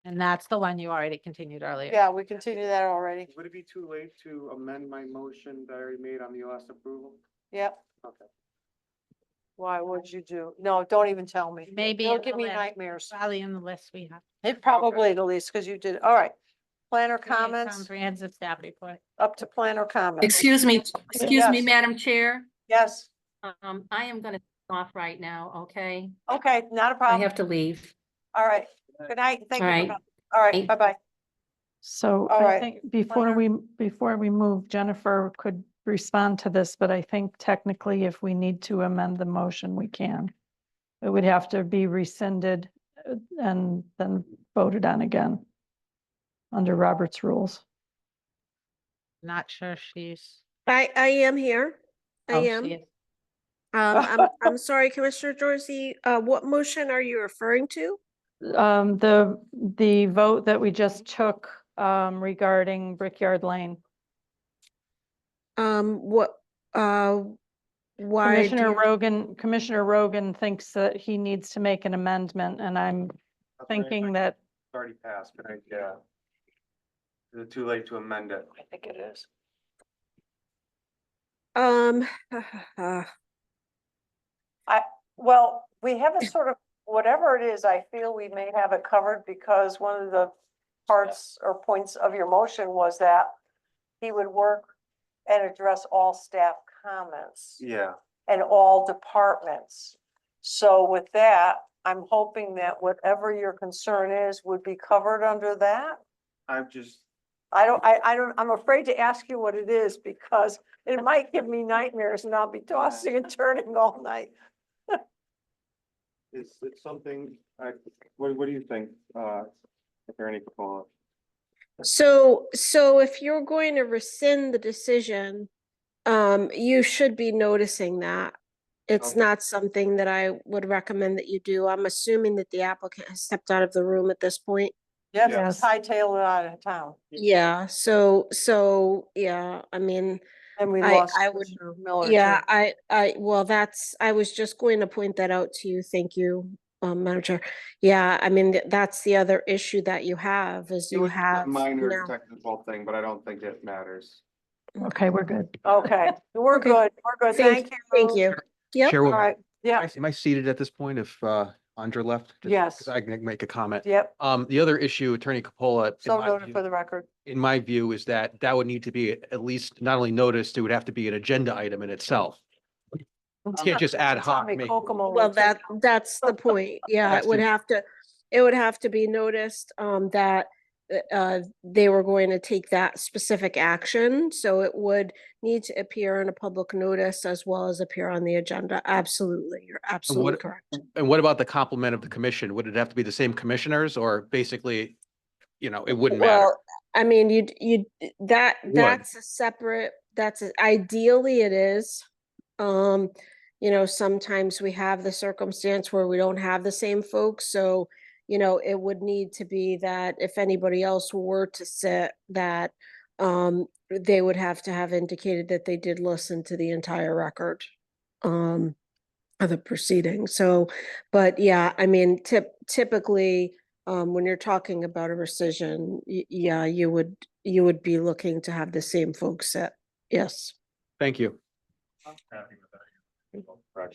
And that's the one you already continued earlier. Yeah, we continued that already. Would it be too late to amend my motion that I already made on the last approval? Yep. Okay. Why would you do? No, don't even tell me. Maybe Don't in give the me list. nightmares. Probably in the list we have. It probably the least, because you did, all right. Planner comments, Comprehensive staff report. up to planner comments. Excuse me, Yes. Madam Chair. Yes, I am gonna off right now, okay? okay, not a I problem. have to leave. All right, good night, thank you. All for right. coming. All right, Bye. bye-bye. So All I right. think before we move, Jennifer could respond to this, but I think technically if we need to amend the motion, we can. It would have to be rescinded and then voted on again under Robert's rules. Not sure she's. I am here. I oh, am. she is. I'm sorry, Commissioner Dorsey, what motion are you referring to? The vote that we just took regarding Brickyard Lane. What, why? do you- Commissioner Rogan thinks that he needs to make an amendment, and I'm thinking that It's already passed, but is it too late to amend it? I think it is. Um, Well, we have a sort of, whatever it is, I feel we may have it covered because one of the parts or points of your motion was that he would work and address all staff comments Yeah, and all departments. So with that, I'm hoping that whatever your concern is would be covered under that. I've just, I'm afraid to ask you what it is because it might give me nightmares and I'll be tossing and turning all night. it's something, what do you think, Attorney Capola? so if you're going to rescind the decision, you should be noticing that. It's Okay. not something that I would recommend that you do. I'm assuming that the applicant has stepped out of the room at this point. Yes, Yes. hightail it out of town. Yeah, yeah, I mean, And we I- lost I would- Commissioner Miller. yeah, too. well, I was just going to point that out to you. Thank you, Madam Chair. Yeah, I mean, that's the other issue that you have is It you was just a have minor now. technical thing, but I don't think it matters. okay, we're good. Okay, we're Okay. good, we're good, thank you. Thank you. Yep. All Chairwoman, right, yeah, am I seated at this point if Andra left? Just Yes. 'cause I can make a comment. yep, The other issue, Attorney Capola, so noted for the record. in my view, is that that would need to be at least not only noticed, it would have to be an agenda item in itself. You can't just ad hoc Tommy make. Kokomo Well, would take- that's the point. Yeah, That's it would the- have to be noticed, that, they were going to take that specific action. So it would need to appear in a public notice as well as appear on the agenda. Absolutely. You're absolutely correct. And what about the complement of the commission? Would it have to be the same commissioners or basically, it wouldn't matter? Well, I mean, that's a separate, ideally it is. Sometimes we have the circumstance where we don't have the same folks, so, it would need to be that if anybody else were to sit, that, they would have to have indicated that they did listen to the entire record, of the proceeding. So, but yeah, I mean, typically, when you're talking about a rescission, yeah, you would be looking to have the same folks sit. Yes. Thank you.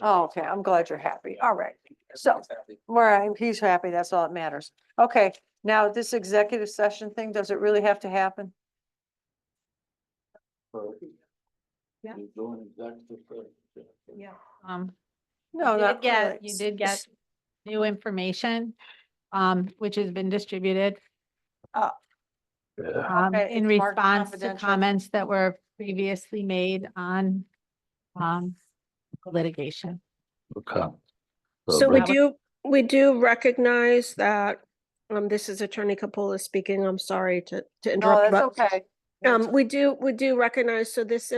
Oh, okay, I'm glad you're happy, all right, so, right, he's happy, that's all that matters. Okay, now this executive session thing, does it really have to happen? Yeah. Yeah. No, not really. You did get new information, which has been distributed. Okay, In it's marked response to confidential. comments that were previously made on, litigation. Okay. So we that we do recognize that, this is Attorney Capola speaking. I'm sorry to No, interrupt. that's but, okay. we do recognize, so this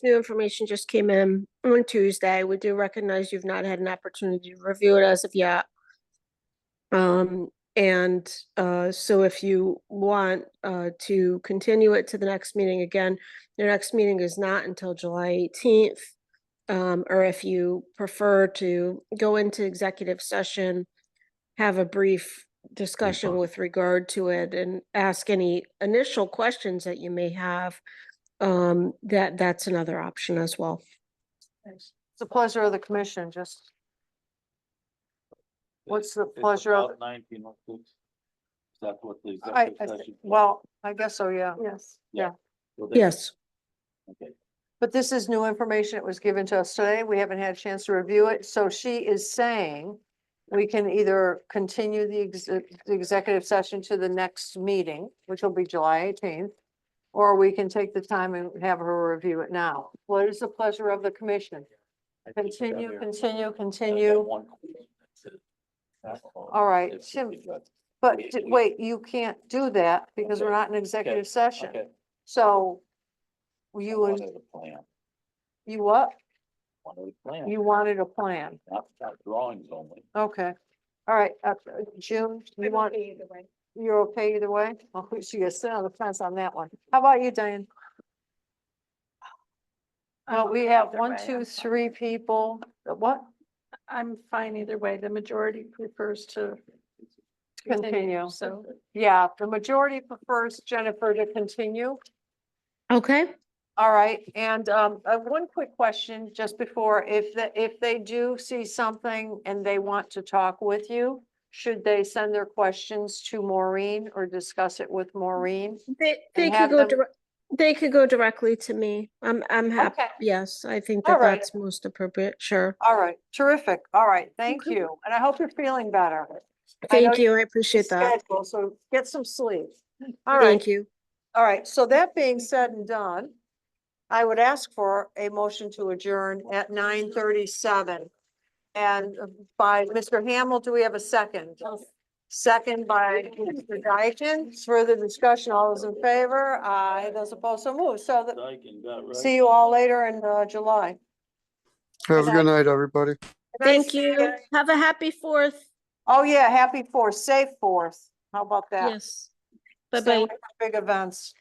new information just came in on Tuesday. We do recognize you've not had an opportunity to review it as of yet. So if you want, to continue it to the next meeting, again, your next meeting is not until July 18th. Or if you prefer to go into executive session, have a brief discussion with regard to it and ask any initial questions that you may have. That's another option as well. It's the pleasure of the commission, just. What's the It's pleasure of- about 1906. Is that what the I executive session? well, I guess so, yeah. Yes. Well, then- Yes. Okay. But this is new information. It was given to us today. We haven't had a chance to review it. So she is saying we can either continue the executive session to the next meeting, which will be July 18th, or we can take the time and have her review it now. What is the pleasure of the commission? I think Continue, that continue, there- continue. one question, that's it. That's all. All right, If- Tim, if you- but we- wait, you can't do that because we're Okay, not in executive session. Okay. So I you would, wanted a plan, you what? wanted a plan, You wanted a plan. not drawings only. Okay. All right, June, you want, you're okay either way? Well, she gonna sit on the fence on that one. How about you, Diane? Well, we have Either one, way, two, I'm fine. three people. What? I'm fine either way. The majority prefers to Continue. so. Yeah, the majority prefers Jennifer to continue. Okay. All right, and one quick question just before, if they do see something and they want to talk with you, should they send their questions to Maureen or discuss it with Maureen? They have could go them- they could go directly to me. I'm happy. Okay. Yes, I think All that right. that's most appropriate. Sure. All right, terrific. All right, thank Okay. you. And I hope you're feeling better. I know Thank you. I appreciate that. Schedule, so get some sleep. All right, Thank you. all right. So that being said and done, I would ask for a motion to adjourn at 9:37. And by Mr. Hamel, do we have a second? Second by Mr. Dyken. Further discussion, all those in favor? Aye, those opposed, so moved. So that, Dyken got right. see you all later in July. Have a Good good night, everybody. Thank you. Have a happy 4th. Oh, yeah, happy Fourth, safe Fourth. How about that? Yes. Stay Bye-bye. away from big events.